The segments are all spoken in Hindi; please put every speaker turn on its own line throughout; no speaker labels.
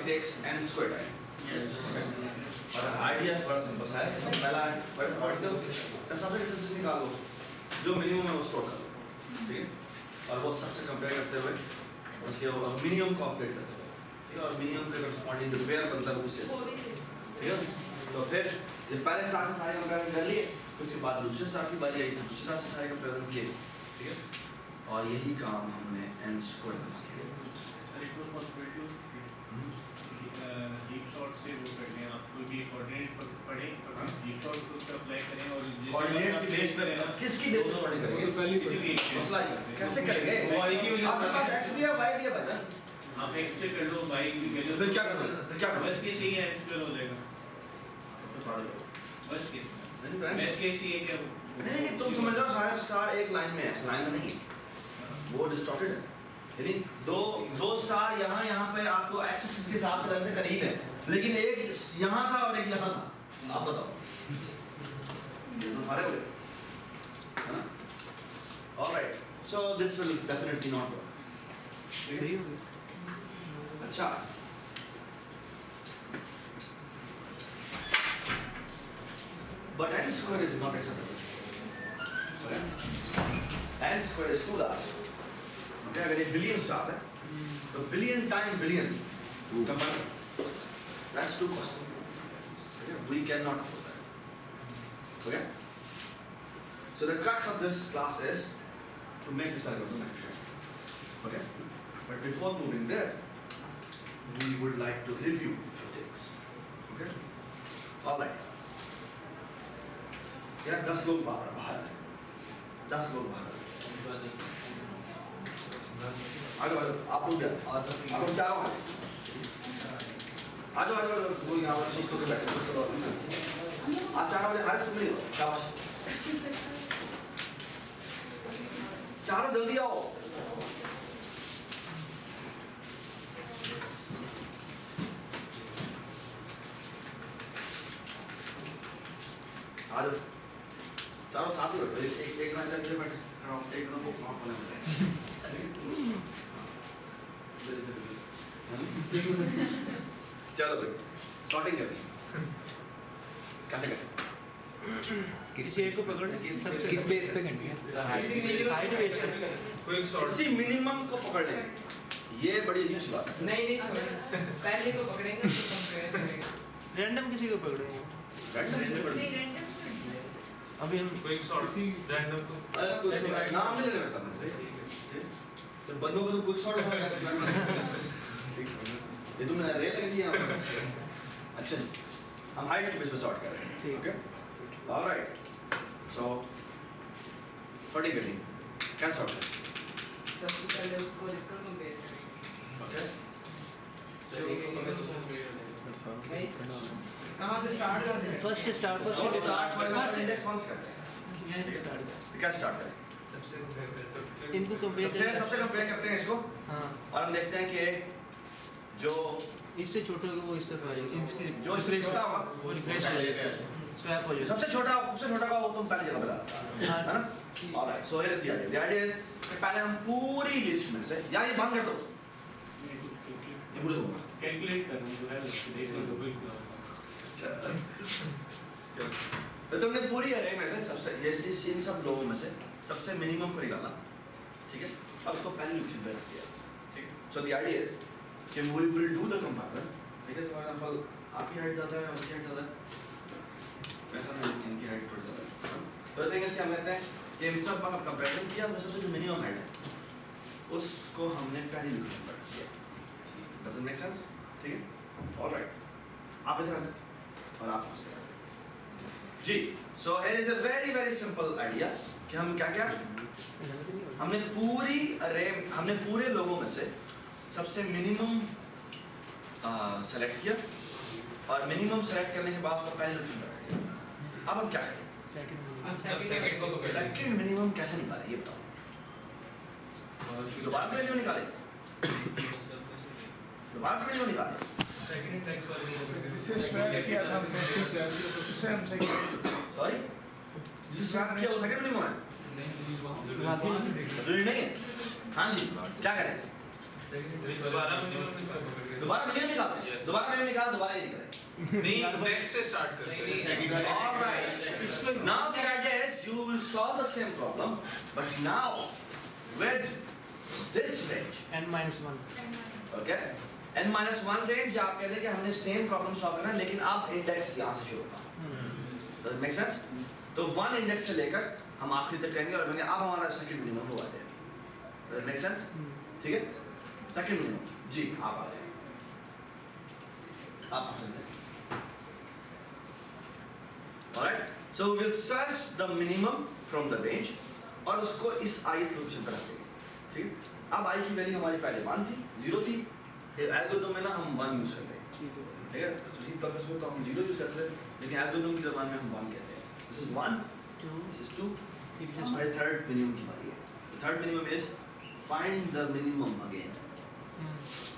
it takes n square time.
Yes.
और आइडिया बड़ा सिंपल सा है। पहला पढ़ते हो सबसे डिस्टेंस निकालो जो मिनिमम है वो स्टोर करो, ठीक है, और वो सबसे कंपेयर करते हुए बस ये मिनिमम कॉपरेट करते हुए, ठीक है, और मिनिमम के करस्पॉन्डिंग जो पेयर बनता है उससे, ठीक है। तो फिर ये पहले स्टार से सारे कंपेयर कर लिए, उसके बाद दूसरे स्टार की बारी आई, दूसरे स्टार से सारे कंपेयर किए, ठीक है, और यही काम हमने n स्क्वायर में किया।
सर एक और पॉसिबिलिटी डीप शॉट से वो कर लें, आप कोई भी कोऑर्डिनेट पढ़ें और डीप शॉट को उस पर अप्लाई करें और
कोऑर्डिनेट की बेस पे रहना, किसकी बेस पे करेंगे?
पहले किसी भी
मसला कैसे करेंगे?
y की वजह
आपके पास x भी है y भी है भाई,
आप x से कर लो y की वैल्यू
फिर क्या करोगे? फिर क्या करोगे?
बस के सही है x हो जाएगा, बस के बस के सही है क्या?
नहीं तुम समझ रहे हो सारे स्टार एक लाइन में है, लाइन में नहीं है, वो डिस्टॉर्टेड है, यानी दो स्टार यहाँ पे आपको एक्सिस के हिसाब से लाइन से करीब है, लेकिन एक यहाँ था और एक यहाँ था, आप बताओ तुम्हारे हो गए, है ना? Alright, so this will definitely not work.
सही हो गया।
अच्छा, but n square is not acceptable. Okay? N square is too large. Okay, अगर ये बिलियन स्टार है, तो billion time billion compare, that's too costly. Okay? We cannot afford that. Okay? So the crux of this class is to make this algorithm efficient. Okay? But before moving there, we would like to review a few things. Okay? Alright. यार 10 लोग बाहर हैं, 10 लोग बाहर हैं, आजो आप लोग आप लोग चारों आजो वो यहाँ पर सीट होकर बैठे, आप चारों बजे हर समय शाबाश, चारों जल्दी आओ। आज चारों साथ ही बैठो, एक ना इधर बैठे, एक ना वो वहाँ पर बैठे, चलो भाई सॉर्टिंग करें, कैसे करें?
किसी एक को पकड़ना, किस बेस पे करनी है? हाइट बेस पे
कोई शॉर्ट
किसी मिनिमम को पकड़ लें, ये बड़ी अजीब सी बात है।
नहीं पहले को पकड़ेंगे तो कंपेयर करेंगे,
रैंडम किसी को पकड़ेंगे। अभी हम
कोई शॉर्ट रैंडम को
नाम नहीं लेना चाहता, तो बंदों को तो कुछ शॉर्ट ये तुमने रेल लग दिया। अच्छा हम हाइट के बेस पे सॉर्ट कर रहे हैं, ठीक है? ऑलराइट, सो सॉर्टिंग करनी क्या सॉर्ट है?
सबसे पहले उसको इसको कंपेयर करेंगे।
ओके
कहाँ से स्टार्ट कर सकते हैं?
फर्स्ट स्टार्ट
फर्स्ट इंडेक्स कौन से करते हैं?
यहाँ से स्टार्ट
क्या स्टार्ट करें?
कर इनको कंपेयर
सबसे कंपेयर करते हैं इसको,
हाँ
और हम देखते हैं कि जो
इससे छोटे को वो इस तरफ आ जाएगा, इसकी
जो इससे छोटा होगा
वो रिप्लेस हो जाएगा, स्वैप हो जाएगा।
सबसे छोटा का वो तुम पहले जगह पे डालता है ना? Alright, so here is the idea is पहले हम पूरी लिस्ट में से, यार ये बंद कर दो, ये पूरे दूंगा।
कैलकुलेट करना जो है देख लो बिल्कुल।
चलो तो तुमने पूरी अरे में से सबसे ये इन सब लोगों में से सबसे मिनिमम को निकाला, ठीक है? अब उसको पैरेलल पे रख दिया, ठीक है? सो द आइडिया इज कि we will do the comparison, ठीक है? फॉर एग्जांपल आपकी हाइट ज़्यादा है, आपकी हाइट ज़्यादा है, ऐसा नहीं इनकी हाइट थोड़ी ज़्यादा है, तो थिंग इज क्या हम कहते हैं कि इन सब का कंपैरिजन किया, उसमें सबसे जो मिनिमम हाइट है उसको हमने पैरेलल पे रख दिया। Does it make sense? ठीक है? ऑलराइट, आप इधर आ जाओ और आप समझ गए जी। So here is a very very simple idea कि हम क्या क्या हमने पूरे लोगों में से सबसे मिनिमम सेलेक्ट किया, और मिनिमम सेलेक्ट करने के बाद उसको पहले ऑप्शन पर रख दिया। अब हम क्या करें?
सेकंड को पकड़
सेकंड मिनिमम कैसे निकालें ये बताओ? दोबारा से क्यों निकालें? दोबारा से क्यों निकालें?
सेकंड टैक्स वाले
सॉरी, जिसे स्वैप किया वो सेकंड मिनिमम है, जरूरी नहीं है। हाँ जी, क्या करें?
दोबारा minimum निकाल
दोबारा मिनिमम निकालते हैं, दोबारा मिनिमम निकाला, दोबारा ये करें।
नहीं नेक्स्ट से स्टार्ट करते हैं
All right. Now the idea is you will solve the same problem, but now with this range,
n-1
okay? n-1 range आप कहते हैं कि हमने same problem solve करना है, लेकिन अब index यहाँ से शुरू होगा। Does it make sense? तो 1 index से लेकर हम आखिरी तक करेंगे और कहेंगे अब हमारा second minimum हुआ है। Does it make sense? ठीक है? Second minimum, जी आप आ जाए। आप आ सकते हैं। Alright, so we will search the minimum from the range और उसको इस ith लोकेशन पर रखेंगे, ठीक है? अब i की वैल्यू हमारी पहले 1 थी, 0 थी, एल्गोरिथम में ना हम 1 यूज करते हैं, ठीक है? C++ में तो हम 0 यूज करते हैं, लेकिन एल्गोरिथम की ज़बान में हम 1 कहते हैं। This is 1, this is 2, हमारे third minimum की बारी है। The third minimum is find the minimum again.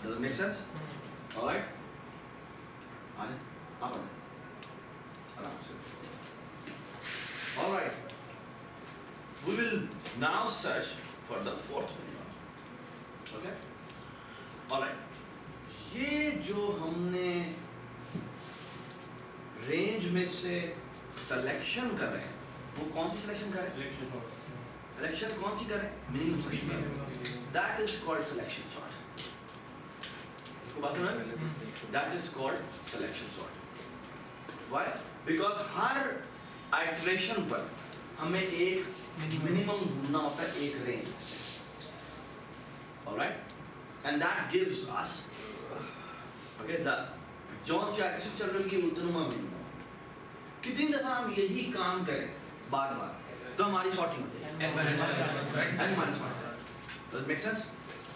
Does it make sense? Alright? आ जाए, आप आ जाए, आराम से। Alright, we will now search for the fourth minimum. Okay? Alright, ये जो हमने range में से selection कर रहे हैं, वो कौन सी selection कर रहे हैं? Selection कौन सी कर रहे हैं? Minimum selection कर रहे हैं। That is called selection sort. इसको बात समझ में? That is called selection sort. Why? Because her iteration पर हमें एक minimum ढूंढना होता है एक range से, alright? And that gives us, okay, the जौन सी iteration चल रही है उतना minimum। कितनी दफा हम यही काम करें बार-बार, तो हमारी sorting होती है। n-1। Does it make sense?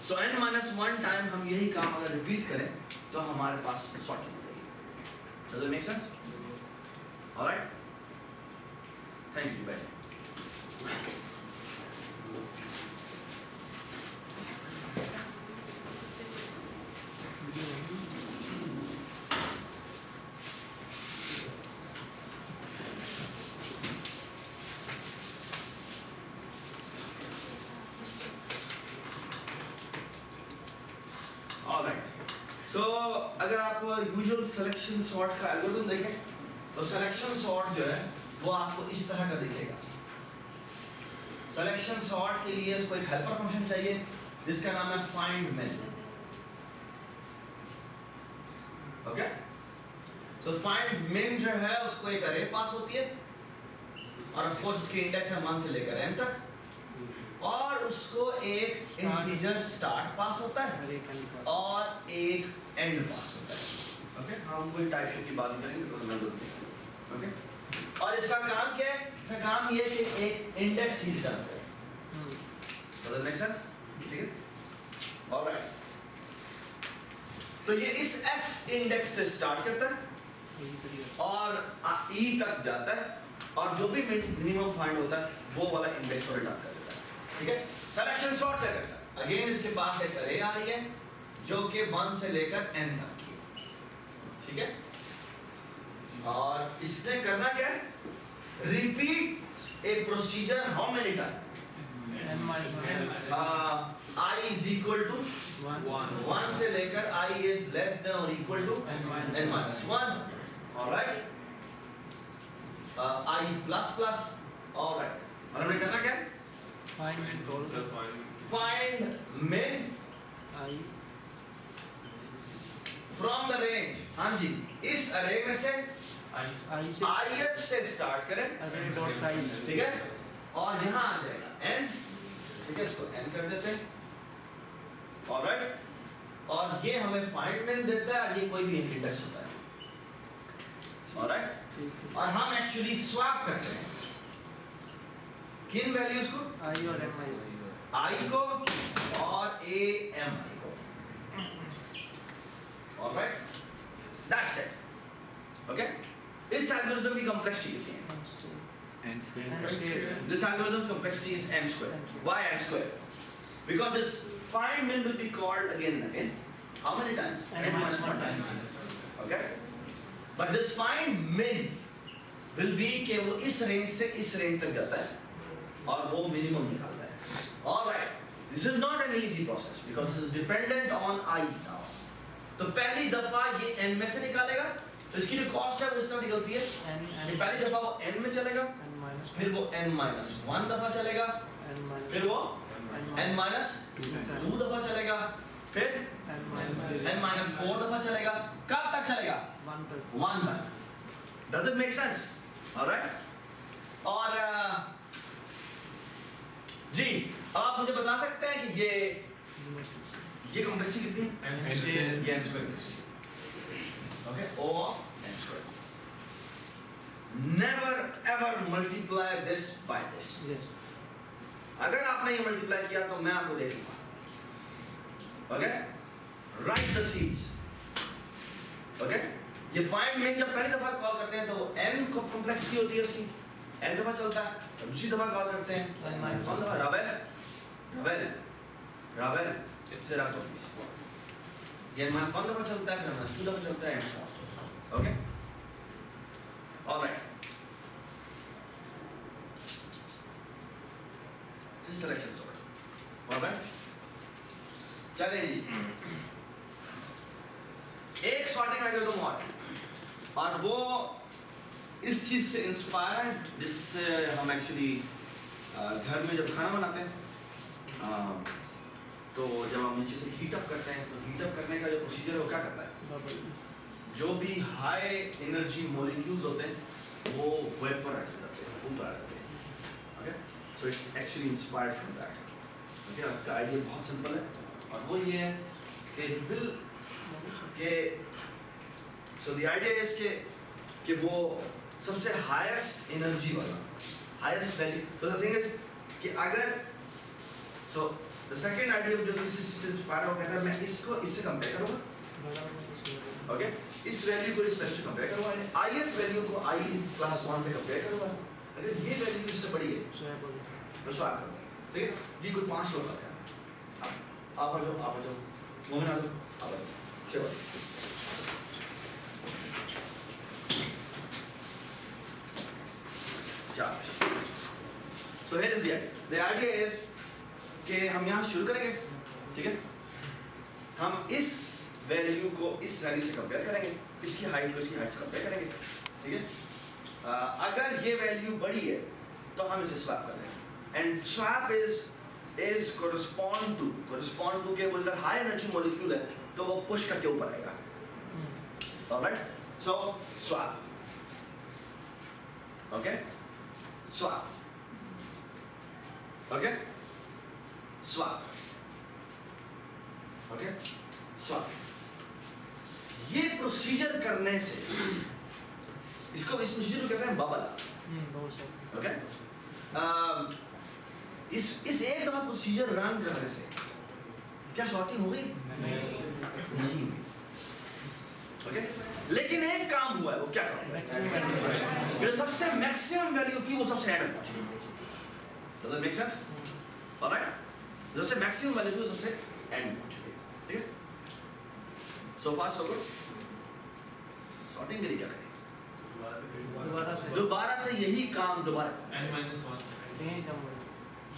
So n-1 time हम यही काम अगर repeat करें, तो हमारे पास sorting हो जाएगी। Does it make sense? Alright? Thank you, bye. Alright. So अगर आप usual selection sort का algorithm देखें, तो selection sort जो है वो आपको इस तरह का दिखेगा। Selection sort के लिए इसको एक helper function चाहिए जिसका नाम है find min। Okay? So find min जो है उसको एक array पास होती है और of course उसकी index है 1 से लेकर n तक और उसको एक integer start पास होता है और एक end पास होता है। Okay? हम कोई टाइप की बात नहीं करेंगे तो मैं बोलूँगा। Okay? और इसका काम क्या है? इसका काम ये है कि एक इंडेक्स ही रिटर्न करे। Does that make sense? ठीक है? Alright. तो ये इस S इंडेक्स से स्टार्ट करता है और E तक जाता है और जो भी मिनिमम फाइंड होता है वो वाला इंडेक्स को रिटर्न कर देता है। ठीक है? सिलेक्शन सॉर्ट क्या करता है? अगेन इसके पास एक अरे आ रही है जो कि 1 से लेकर n तक की है। ठीक है? और इसने करना क्या है? Repeat A procedure how many time? I is equal to 1 से लेकर I is less than or equal to n minus 1. All right? I plus plus. All right. और हमने करना क्या? Find min from the range. हाँ जी, इस array में से ith से start करें, ठीक है? और यहाँ आ जाएगा n, ठीक है? इसको n कर देते हैं, alright? और ये हमें find min देता है और ये कोई भी इंडेक्स होता है, alright? और हम actually swap करते हैं किन वैल्यूज को?
I और mi
I को और a m I को, alright? That's it, okay? इस एल्गोरिथम की complexity कितनी है? This algorithm's complexity is m square. Why m square? Because this find min will be called again and again. How many times?
N minus 1
times. Okay? But this find min will be कि वो इस range से इस range तक जाता है और वो minimum निकालता है. All right. This is not an easy process because this is dependent on I now. तो पहली दफा ये n में से निकालेगा, तो इसकी जो कॉस्ट है वो इस तरह निकलती है। ये पहली दफा वो n में चलेगा, फिर वो n-1 दफा चलेगा, फिर वो n-2 दफा चलेगा, फिर n-4 दफा चलेगा। कब तक चलेगा? 1 तक। Does it make sense? Alright? और जी, अब आप मुझे बता सकते हैं कि ये कॉम्प्लेक्सिटी कितनी है? ये n square complexity. Okay, O of n square. Never ever multiply this by this.
Yes.
अगर आपने ये मल्टीप्लाई किया तो मैं आपको देख लूंगा। Okay, right the seeds. Okay, ये फाइंड में जब पहली दफा कॉल करते हैं तो n को कॉम्प्लेक्सिटी होती है उसकी, n दफा चलता है, तो दूसरी दफा कॉल करते हैं n-1 दफा। रावेल इससे रख दो, ये n-1 दफा चलता है, फिर n-2 दफा चलता है, n-4। Okay, alright, this selection sort. Alright, चलिए जी, एक सॉर्टिंग एल्गोरिथम और वो इस चीज से इंस्पायर है जिससे हम एक्चुअली घर में जब खाना बनाते हैं तो जब हम नीचे से हीट अप करते हैं तो हीट अप करने का जो प्रोसीजर है वो क्या करता है, जो भी हाई एनर्जी मॉलिक्यूल्स होते हैं वो वेपराइज हो जाते हैं, ऊपर आ जाते हैं। Okay, so it's actually inspired from that. Okay, इसका आइडिया बहुत सिंपल है और वो ये है कि सो द आइडिया इज कि वो सबसे हाईएस्ट एनर्जी वाला, हाईएस्ट वैल्यू। तो द थिंग इज कि अगर सो द सेकंड आइडिया जो इससे इंस्पायर हो गया था, मैं इसको इससे कंपेयर करूंगा। ओके, इस वैल्यू को इस वैल्यू से कंपेयर करूंगा, ith वैल्यू को i + 1 से कंपेयर करूंगा। अगर ये वैल्यू इससे बड़ी है तो स्वैप कर देंगे। ठीक है जी, कोई 5 लोग आते हैं, आप आ जाओ, मोहन आ जाओ, आप आ जाओ, चलो। So here is the idea. The idea is कि हम यहाँ शुरू करेंगे, ठीक है? हम इस वैल्यू को इस वैल्यू से कंपेयर करेंगे, इसकी हाइट को इसकी हाइट से कंपेयर करेंगे, ठीक है? अगर ये वैल्यू बड़ी है तो हम इसे स्वैप कर लेंगे। And swap is correspond to के बोलकर हाई एनर्जी मॉलिक्यूल है तो वो पुश करके ऊपर आएगा। Alright? So swap. Okay? Swap. Okay? Swap. Okay? Swap. ये प्रोसीजर करने से इस प्रोसीजर को कहते हैं बबल अप। ओके, इस एक दफा प्रोसीजर रन करने से क्या सॉर्टिंग हो गई? नहीं हुई। ओके, लेकिन एक काम हुआ है, वो क्या काम हुआ है? जो सबसे मैक्सिमम वैल्यू थी वो सबसे एंड में पहुंच गई। Does that make sense? Alright? जो सबसे मैक्सिमम वैल्यू थी वो सबसे एंड में पहुंच गई। ठीक है? So far so good. Sorting के लिए क्या करें? दोबारा से यही काम दोबारा
n-1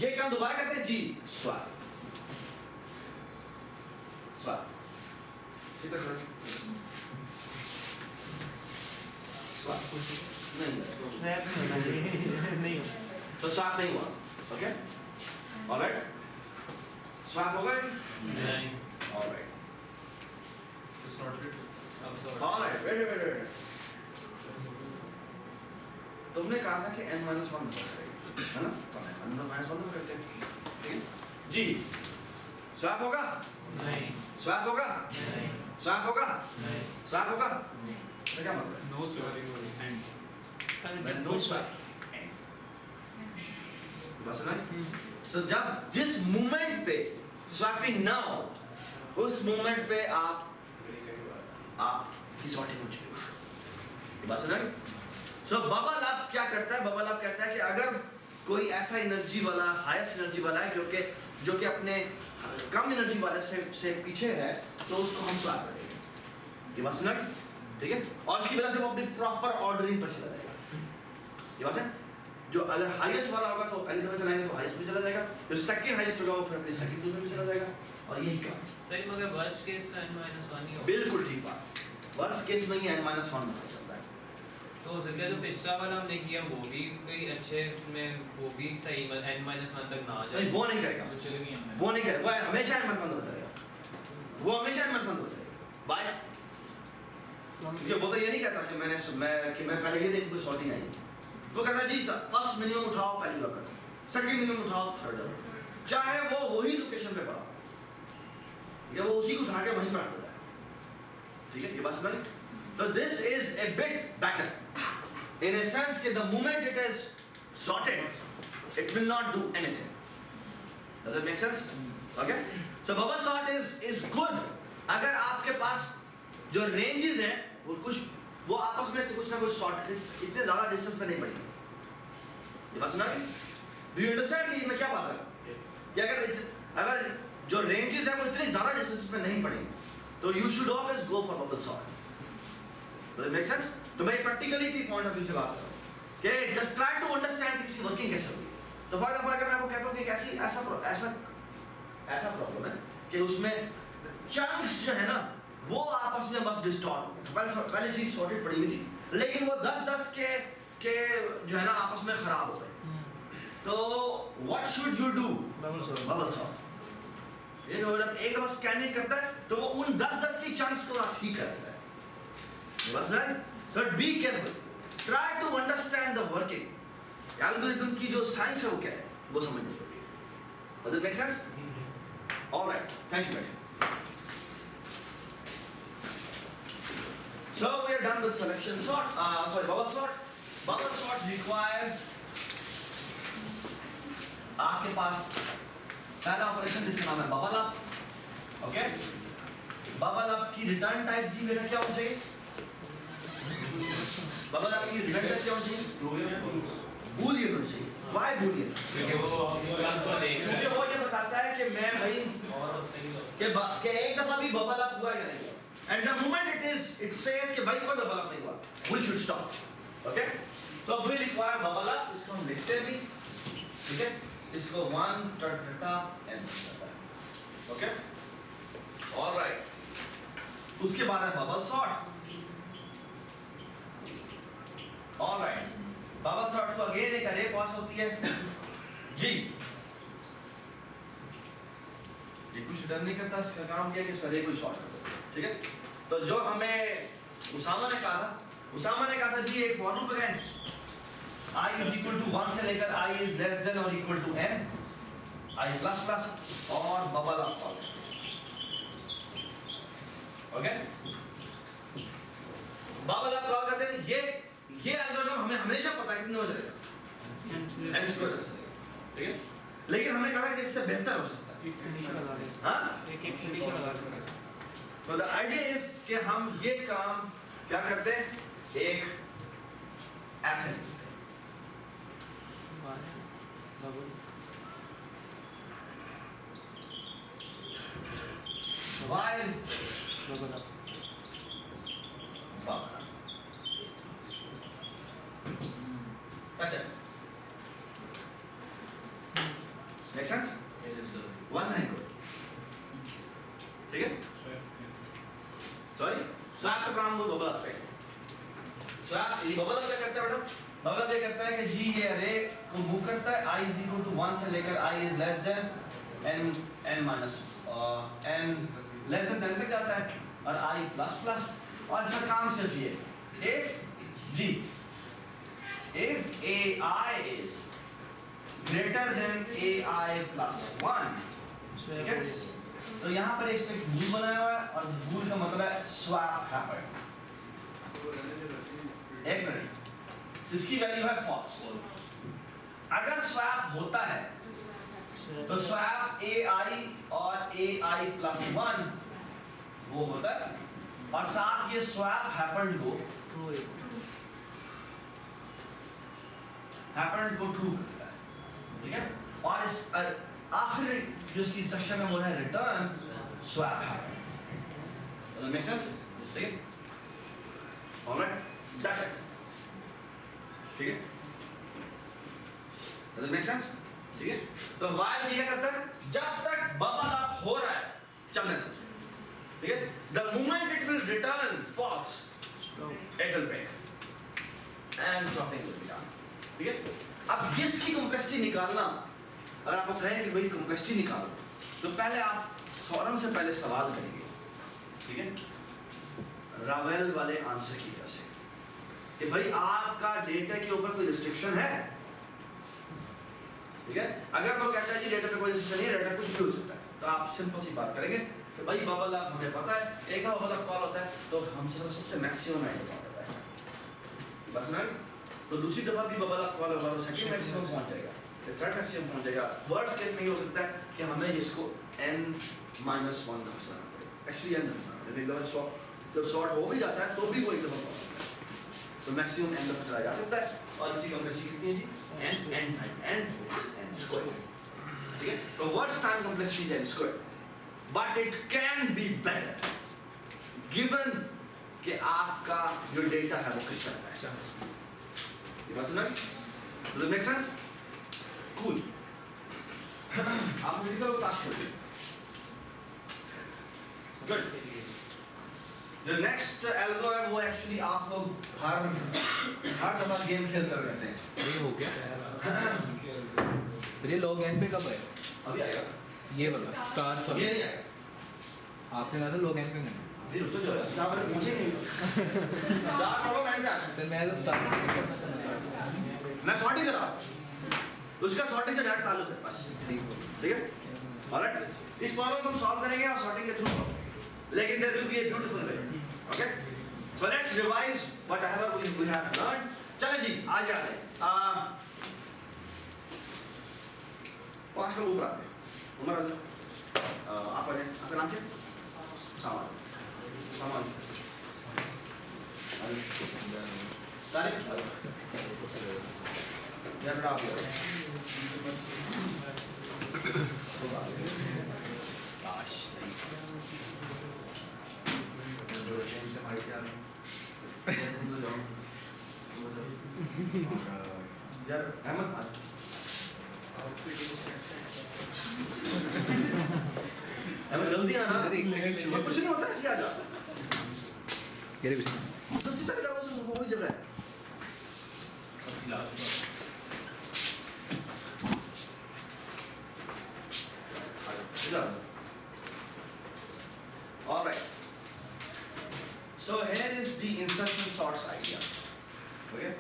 ये काम दोबारा करते हैं जी। स्वैप
नहीं
तो स्वैप नहीं हुआ। ओके, ऑलराइट, स्वैप हो गए।
नहीं,
ऑलराइट,
sorted.
Alright, wait. तुमने कहा था कि n-1 है ना, तो n-1 करते हैं। ठीक है जी, स्वैप होगा?
नहीं,
स्वैप होगा?
नहीं,
स्वैप होगा?
नहीं,
स्वैप होगा? तो क्या मतलब है?
no swapping and
When no swap. बस ना? So जब जिस मोमेंट पे स्वैपिंग ना हो, उस मोमेंट पे आपकी सॉर्टिंग हो चुकी है। बस ना? So बबल अप क्या करता है? बबल अप कहता है कि अगर कोई ऐसा एनर्जी वाला, हाईएस्ट एनर्जी वाला है जो कि अपने कम एनर्जी वाले से पीछे है, तो उसको हम स्वैप करेंगे। ये बस ना? ठीक है, और इसकी वजह से वो अपनी प्रॉपर ऑर्डरिंग पर चला जाएगा। ये बात है? जो अगर हाईएस्ट वाला होगा तो पहली दफा चलाएंगे तो हाईएस्ट पे चला जाएगा, जो सेकंड हाईएस्ट होगा वो फिर अपनी सेकंड पोजीशन पे चला जाएगा, और यही काम।
सही, मगर वर्स्ट केस तो n-1 ही होगा।
बिल्कुल ठीक बात, वर्स्ट केस में ही n-1 मतलब चलता है।
तो हो सकता है जो पिछला वाला हमने किया वो भी कोई अच्छे में वो भी सही n-1 तक ना आ जाए।
नहीं वो नहीं करेगा,
तो चलेंगे हम
वो नहीं करेगा, वो हमेशा n-1 हो जाएगा, वो हमेशा n-1 हो जाएगा। बाय, क्योंकि वो तो ये नहीं कहता कि मैं पहले ये देखूँ कोई सॉर्टिंग आई है, वो कहता है जी फर्स्ट मिनिमम उठाओ पहली बार, सेकंड मिनिमम उठाओ थर्ड, चाहे वो वही लोकेशन पे पड़ा, या वो उसी को उठा के वहीं पर रख देता है। ठीक है, ये बात समझ? तो this is a bit better in a sense कि the moment it is sorted it will not do anything. Does it make sense? Okay, so bubble sort is good अगर आपके पास जो रेंजेस हैं वो आपस में कुछ ना कुछ सॉर्ट इतने ज्यादा डिस्टेंस पे नहीं बढ़ेंगे। ये बात सुना? डू यू अंडरस्टैंड कि मैं क्या बात कर रहा हूं? कि अगर जो रेंजेस हैं वो इतने ज्यादा डिस्टेंस पे नहीं पड़ेंगे तो you should always go for bubble sort. Does it make sense? तो मैं प्रैक्टिकली की पॉइंट ऑफ व्यू से बात कर रहा हूं कि जस्ट ट्राई टू अंडरस्टैंड इसकी वर्किंग कैसे होगी। तो फॉर एग्जांपल अगर मैं आपको कहता हूं कि ऐसा प्रॉब्लम है कि उसमें चंक्स जो है ना वो आपस में बस डिस्टॉर्ट हो गए। पहले चीज सॉर्टेड पड़ी हुई थी, लेकिन वो 10-10 के जो है ना आपस में खराब हो गए। तो what should you do? Bubble sort. ये जो जब एक दफा स्कैनिंग करता है तो वो उन 10-10 की चंक्स को आप ठीक कर देता है। बस ना, so be careful, try to understand the working algorithm की जो साइंस है वो क्या है वो समझनी पड़ेगी। Does it make sense? Alright, thank you. So we are done with selection sort. Bubble sort. Bubble sort requires आपके पास पहला ऑपरेशन जिसका नाम है bubble up. Okay, bubble up की रिटर्न टाइप जी मेरा क्या होना चाहिए? बबल अप की रिटर्न टाइप क्या होना चाहिए? बूलियन होना चाहिए। Why boolean? क्योंकि वो ये बताता है कि मैं भाई कि एक दफा भी बबल अप हुआ या नहीं। And the moment it says कि भाई कोई बबल अप नहीं हुआ, we should stop. Okay? So we require bubble up. इसको हम लिखते हैं भी, ठीक है? इसको 1 टटा n होता है. Okay? All right. उसके बाद है bubble sort. All right. Bubble sort को again एक array पास होती है G. ये कुछ डर नहीं करता, इसका काम क्या है कि array को sort कर दो, ठीक है? तो जो हमें उसामा ने कहा था जी एक फॉर्मूला लगाएं I is equal to 1 से लेकर I is less than or equal to n, I plus plus और बबल अप वाले। ओके, बबल अप कॉल करते हैं। ये एल्गोरिथम हमें हमेशा पता है कितने हो जाएगा n स्क्वायर, ठीक है? लेकिन हमने कहा कि इससे बेहतर हो सकता है।
एक कंडीशन लगा दें।
हाँ,
एक कंडीशन लगा दें।
तो द आइडिया इज कि हम ये काम क्या करते हैं, एक ऐसे लिखते हैं while
बबल अप।
अच्छा, make sense? One line code, ठीक है? सॉरी, स्वैप का काम वो बबल अप है। स्वैप ये बबल अप क्या करता है बेटा? बबल अप ये करता है कि जी ये अरे को मूव करता है I is equal to 1 से लेकर I is less than n minus n less than तक जाता है और I plus plus, और इसका काम सिर्फ ये if AI is greater than AI plus 1, ठीक है? तो यहाँ पर एक बूल बनाया हुआ है और बूल का मतलब है स्वैप हैपेंड। एक मिनट, इसकी वैल्यू है फॉल्स। अगर स्वैप होता है तो स्वैप AI और AI plus 1 वो होता है, और साथ ये स्वैप हैपेंड को ट्रू करता है, ठीक है? और इस आखिरी जो इसकी इंस्ट्रक्शन है वो है return swap happened. Does make sense? ठीक है? ऑलराइट, दैट्स इट, ठीक है? Make sense? ठीक है, तो while क्या करता है, जब तक बबल अप हो रहा है चलने दो, ठीक है, the moment it will return false it will break and something will be done, ठीक है। अब इसकी कंप्लेक्सिटी निकालना, अगर आपको कहें कि भाई कंप्लेक्सिटी निकालो, तो पहले आप सॉरम से पहले सवाल करेंगे, ठीक है, रावेल वाले आंसर की वजह से कि भाई आपका डेटा के ऊपर कोई रिस्ट्रिक्शन है, ठीक है। अगर वो कहता है जी डेटा पे कोई रिस्ट्रिक्शन नहीं है, डेटा कुछ भी हो सकता है, तो आप सिंपल सी बात करेंगे कि भाई बबल अप हमें पता है, एक बार बबल अप कॉल होता है तो हम सबसे मैक्सिमम एंड पहुंच जाता है, बस ना। तो दूसरी दफा भी बबल अप कॉल होगा तो सेकंड मैक्सिमम पहुंच जाएगा, फिर थर्ड मैक्सिमम पहुंच जाएगा। वर्स्ट केस में ये हो सकता है कि हमें इसको n-1 का फंसाना पड़ेगा, एक्चुअली n फंसाना पड़ेगा। एक दफा जब सॉर्ट हो भी जाता है तो भी वो एक दफा पहुंचता है, तो मैक्सिमम n तक चला जा सकता है। और इसी कंप्लेक्सिटी कितनी है जी, n स्क्वायर, ठीक है। तो वर्स्ट टाइम कंप्लेक्सिटी है n square, but it can be better given कि आपका जो डेटा है वो किस तरह का है। ये बात समझ? Does it make sense? Cool. आप मुझे करो क्लास करिए। Good. जो नेक्स्ट एल्गो है वो एक्चुअली आप लोग हर दफा गेम खेलते रहते हैं।
ये हो गया फिर ये लॉग एन पे कब आएगा?
अभी आएगा।
ये वाला स्टार
ये
सॉरी
नहीं आएगा।
आपने कहा था लॉग एन पे करना
अभी रुक तो जाओ। स्टार पर मुझे नहीं। स्टार करो मैं क्या?
फिर मैं तो स्टार
मैं सॉर्टिंग करा। उसका सॉर्टिंग से डायरेक्ट ताल्लुक है बस। ठीक है? ऑलराइट। इस प्रॉब्लम को हम सॉल्व करेंगे और सॉर्टिंग के थ्रू। लेकिन there will be a beautiful way. Okay? So let's revise whatever we have learn. चलो जी आज आते हैं। पांच लोग ऊपर आते हैं। उमर आप आ जाए। आपका नाम क्या? सामान। सामान। तारीख? यार आप यार अहमद जल्दी आना। कुछ नहीं होता ऐसे आ जा। दूसरी साइड जाओ वो वही जगह है। All right. So here is the insertion sorts idea. Okay.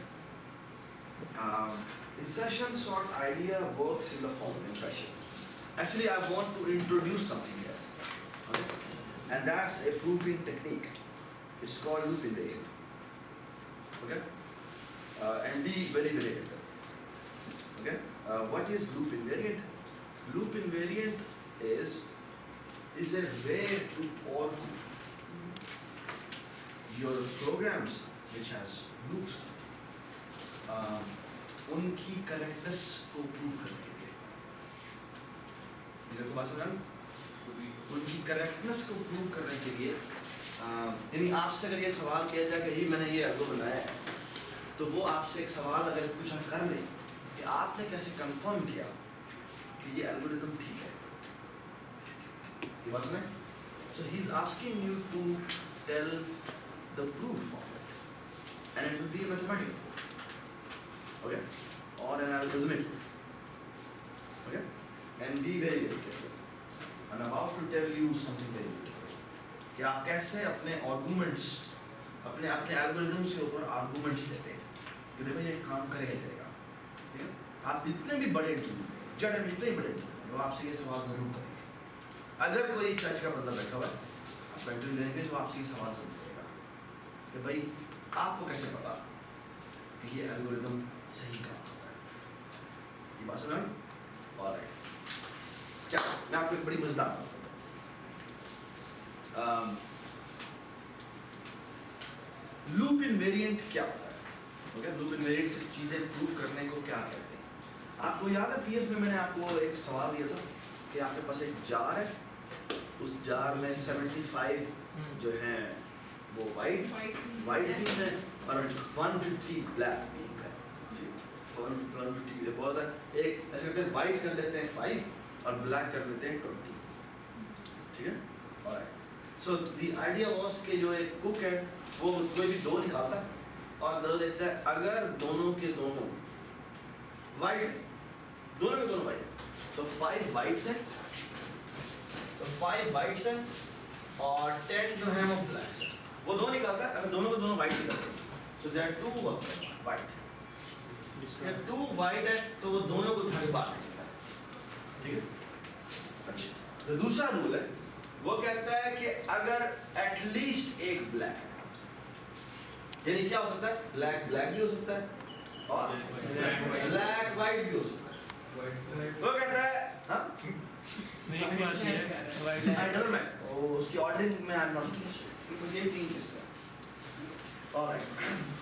Insertion sort idea works in the following fashion. Actually, I want to introduce something here. Okay. And that's a proving technique. It's called loop invariant. Okay. And be very careful. Okay. What is loop invariant? Loop invariant is a way to order your programs which has loops. उनकी करेक्टनेस को प्रूव करने के लिए। इसे तो बात समझा? उनकी करेक्टनेस को प्रूव करने के लिए यानी आपसे अगर ये सवाल किया जाए कि ये मैंने ये एल्गो बनाया है, तो वो आपसे एक सवाल अगर पूछा कर ले कि आपने कैसे कंफर्म किया कि ये एल्गोरिथम ठीक है। ये बात सुने? So he's asking you to tell the proof of it, and it will be a mathematical proof, okay, or an algorithmic proof, okay, and be very careful. I'm about to tell you something very beautiful. कि आप कैसे अपने आर्गुमेंट्स, अपने एल्गोरिथम्स के ऊपर आर्गुमेंट्स देते हैं कि देखो ये काम करेगा, ठीक है? आप जितने भी बड़े इंटरव्यू दें, जज जितने भी बड़े इंटरव्यू वो आपसे ये सवाल जरूर करेंगे। अगर कोई जज का बंदा बैठा हुआ है, आप इंटरव्यू लेंगे तो आपसे ये सवाल जरूर करेगा कि भाई आपको कैसे पता कि ये एल्गोरिथम सही काम करता है। ये बात समझ? ऑलराइट। चलो मैं आपको एक बड़ी मजेदार बात बताता हूँ। लूप इनवेरिएंट क्या होता है? ओके, लूप इनवेरिएंट से चीजें प्रूव करने को क्या कहते हैं? आपको याद है पीएफ में मैंने आपको एक सवाल दिया था कि आपके पास एक जार है, उस जार में 75 जो है वो वाइट बीन है और 150 ब्लैक बीन है। 150 के लिए बहुत है। एक ऐसे करते हैं वाइट कर लेते हैं 5 और ब्लैक कर लेते हैं 20, ठीक है। Alright, so the idea was कि जो एक कुक है वो कोई भी दो निकालता है और दो देता है, अगर दोनों के दोनों वाइट है, दोनों के दोनों वाइट है, तो 5 वाइट्स है, तो 5 वाइट्स है और 10 जो है वो ब्लैक है। वो दो निकालता है, अगर दोनों के दोनं वाइट निकलते हैं, so there are 2 of white. अगर 2 वाइट है तो वो दोनों को उठा के बाहर निकलता है, ठीक है। अच्छा, तो दूसरा रूल है, वो कहता है कि अगर एटलीस्ट एक ब्लैक है, यानी क्या हो सकता है, ब्लैक ब्लैक भी हो सकता है और ब्लैक वाइट भी हो सकता है। वो कहता है हाँ,
नहीं बात है
I don't know, उसकी ऑर्डरिंग में आई एम नॉट क्योंकि ये 3 किस्सा है। ऑलराइट,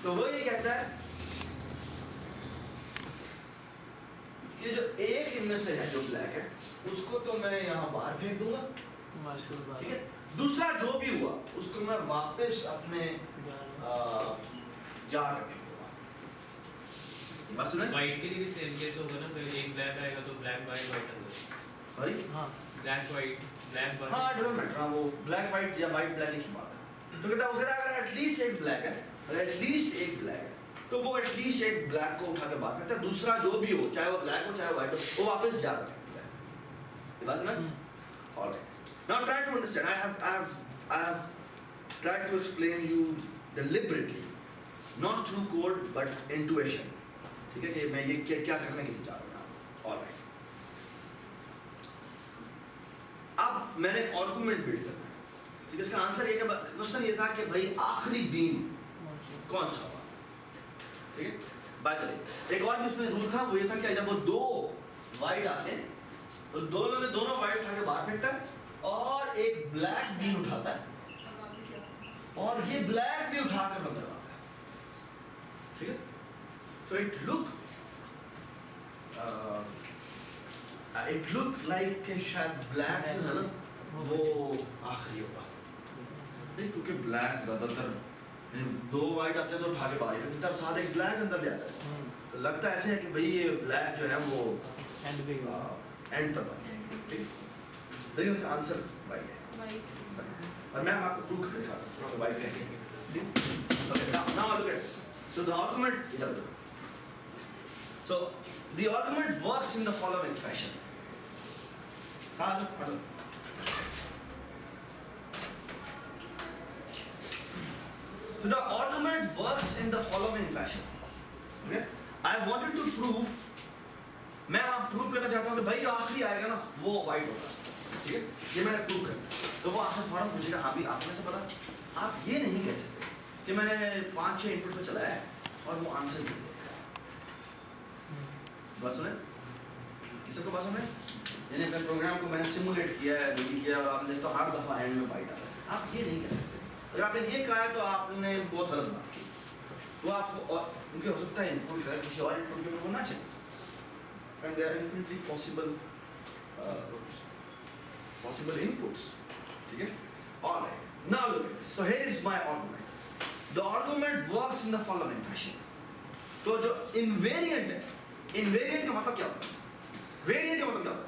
तो वो ये कहता है कि जो एक इनमें से है जो ब्लैक है उसको तो मैं यहाँ बाहर फेंक दूंगा, ठीक है। दूसरा जो भी हुआ उसको मैं वापस अपने जार में फेंकूंगा। बस ना,
वाइट के लिए भी सेम केस होगा ना, फिर एक ब्लैक आएगा तो ब्लैक वाइट वाइट अंदर,
sorry
black white black white.
हाँ डोंट मैटर, हाँ वो ब्लैक वाइट या वाइट ब्लैक एक ही बात है। तो कहता है अगर एटलीस्ट एक ब्लैक है, अगर एटलीस्ट एक ब्लैक है तो वो एटलीस्ट एक ब्लैक को उठा के बाहर फेंकता है, दूसरा जो भी हो चाहे वो ब्लैक हो चाहे वाइट हो वो वापस जार में फेंकता है। ये बात समझ? Alright, now try to understand, I have tried to explain you deliberately, not through code but intuition, ठीक है, कि मैं ये क्या करने के लिए जा रहा हूँ। ऑलराइट, अब मैंने आर्गुमेंट बिल्ड करना है, ठीक है। इसका आंसर ये क्वेश्चन ये था कि भाई आखिरी बीम कौन सा हुआ, ठीक है। बाय द वे एक और भी इसमें रूल था, वो ये था कि जब वो दो वाइट आते हैं तो दोनों के दोनों वाइट उठा के बाहर फेंकता है और एक ब्लैक बीन उठाता है और ये ब्लैक भी उठा कर अंदर आता है, ठीक है। So it look like कि शायद ब्लैक जो है ना वो आखिरी होगा, नहीं क्योंकि ब्लैक ज़्यादातर दो वाइट आते हैं तो उठा के बाहर फेंकते हैं, साथ एक ब्लैक अंदर ले आता है, तो लगता ऐसे है कि भाई ये ब्लैक जो है वो एंड पर बन जाएंगे, ठीक। लेकिन उसका आंसर वाइट है और मैं आपको प्रूव करके दिखाता हूँ वाइट कैसे है। Okay, now look at this. So the argument, so the argument works in the following fashion. So the argument works in the following fashion. Okay? I wanted to prove, मैं आप प्रूव करना चाहता हूँ कि भाई जो आखिरी आएगा ना वो वाइट होगा, ठीक है। ये मैंने प्रूव करना, तो वो आपसे फौरन पूछेगा हाँ भी आपने से पता, आप ये नहीं कह सकते कि मैंने 5-6 इनपुट पे चलाया है और वो आंसर नहीं देगा। बात सुने, किसी को बात सुने, यानी अगर प्रोग्राम को मैंने सिमुलेट किया है, रेडी किया और आपने तो हर दफ़ा एंड में वाइट आ रहा है, आप ये नहीं कह सकते। अगर आपने ये कहा है तो आपने बहुत गलत बात की, वो आपको और क्योंकि हो सकता है इनपुट का किसी और इनपुट के ऊपर वो ना चले, and there are infinitely possible inputs, ठीक है। All right, now look at this. So here is my argument. The argument works in the following fashion. तो जो invariant है, invariant का मतलब क्या होता है? Variant का मतलब क्या होता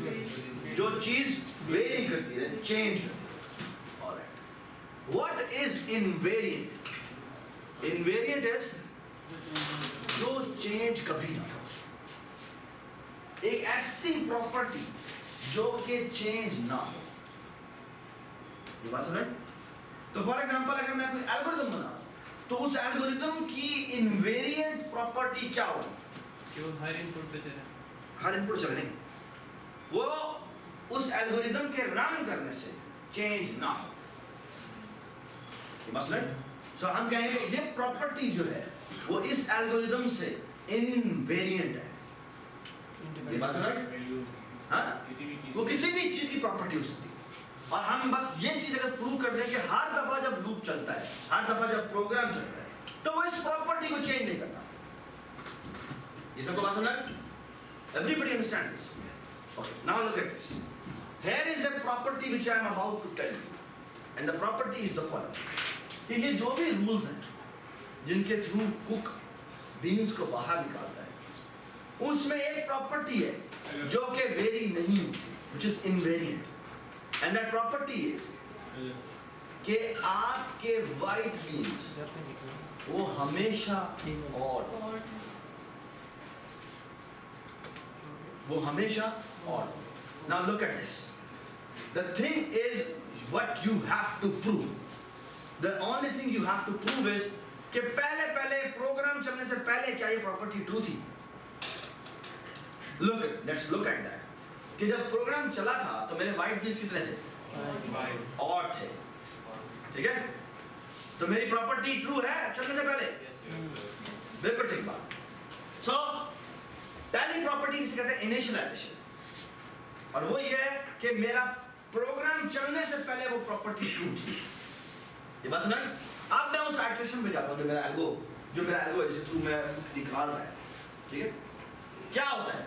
है? जो चीज वेरी करती है, चेंज करती है। All right. What is invariant? Invariant is जो चेंज कभी ना हो, एक ऐसी प्रॉपर्टी जो कि चेंज ना हो। ये बात समझ? तो फॉर एग्जांपल अगर मैं कोई एल्गोरिथम बनाऊं तो उस एल्गोरिथम की इनवेरिएंट प्रॉपर्टी क्या होगी?
कि वो हर इनपुट पे चले,
हर इनपुट चले नहीं, वो उस एल्गोरिथम के रन करने से चेंज ना हो। ये बात समझ? सो हम कहेंगे ये प्रॉपर्टी जो है वो इस एल्गोरिथम से इनवेरिएंट है। ये बात समझ? हाँ? वो किसी भी चीज की प्रॉपर्टी हो सकती है और हम बस ये चीज अगर प्रूव कर दें कि हर दफा जब लूप चलता है, हर दफा जब प्रोग्राम चलता है तो वो इस प्रॉपर्टी को चेंज नहीं करता। ये सबको बात समझ? Everybody understand this? Okay, now look at this. Here is a property which I am about to tell you, and the property is the following. कि ये जो भी रूल्स हैं जिनके थ्रू कुक बीन्स को बाहर निकालता है, उसमें एक प्रॉपर्टी है जो कि वेरी नहीं होती, which is invariant, and that property is कि आपके white beans वो हमेशा odd,
और
वो हमेशा odd. Now look at this. The thing is what you have to prove. The only thing you have to prove is कि पहले प्रोग्राम चलने से पहले क्या ये प्रॉपर्टी ट्रू थी? Let's look at that. कि जब प्रोग्राम चला था तो मेरे व्हाइट बीन्स कितने थे? और थे, ठीक है? तो मेरी प्रॉपर्टी ट्रू है चलने से पहले? बिल्कुल ठीक बात. So पहली प्रॉपर्टी इसे कहते हैं इनिशियलाइजेशन, और वो ये है कि मेरा प्रोग्राम चलने से पहले वो प्रॉपर्टी ट्रू थी. ये बात सुना? अब मैं उस इटरेशन पे जाता हूँ जो मेरा एल्गो है जिसे थ्रू मैं निकाल रहा है, ठीक है? क्या होता है